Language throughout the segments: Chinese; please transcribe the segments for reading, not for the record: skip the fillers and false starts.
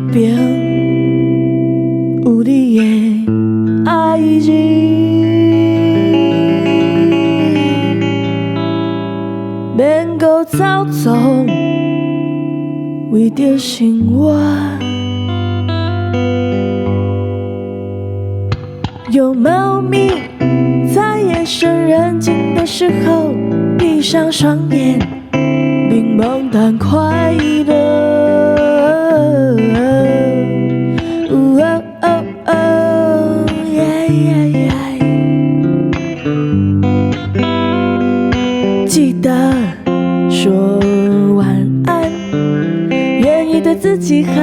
边有你的爱人，免搁走走，为着生活。有猫咪在夜深人静的时候闭上双眼，并梦到快乐。记得说晚安，愿意对自己好，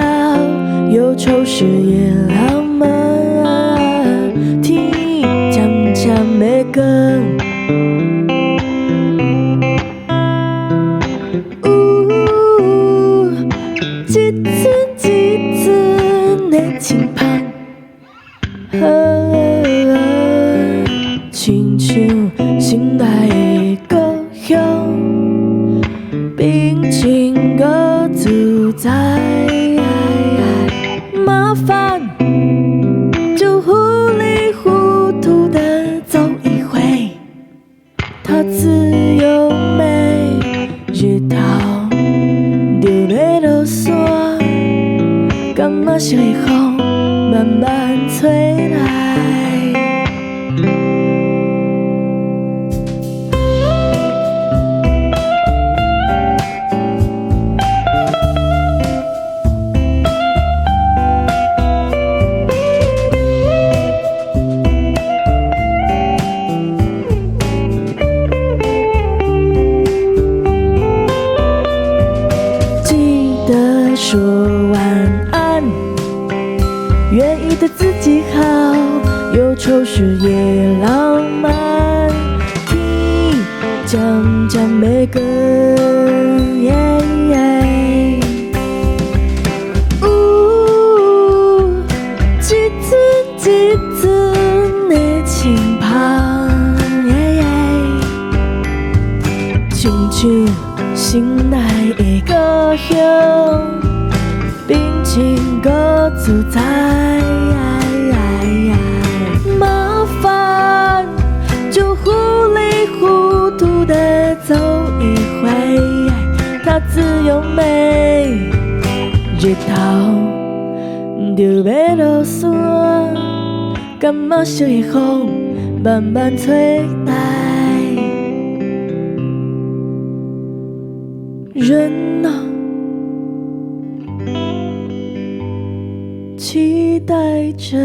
忧愁时也浪漫。天渐渐的光，一寸一寸的轻捧，亲像心内的故乡，平静而自在。麻烦就糊里糊涂的走一回，它自由美，日头就要落山，感觉是风慢慢吹来。说晚安，愿意对自己好，忧愁时也浪漫。天渐渐的光，一寸一寸的轻捧，亲像心内的故乡。平静而自在，麻烦就糊里糊涂的走一回，它自由美，日头就要落山，感觉是风慢慢吹来，人啊，期待着。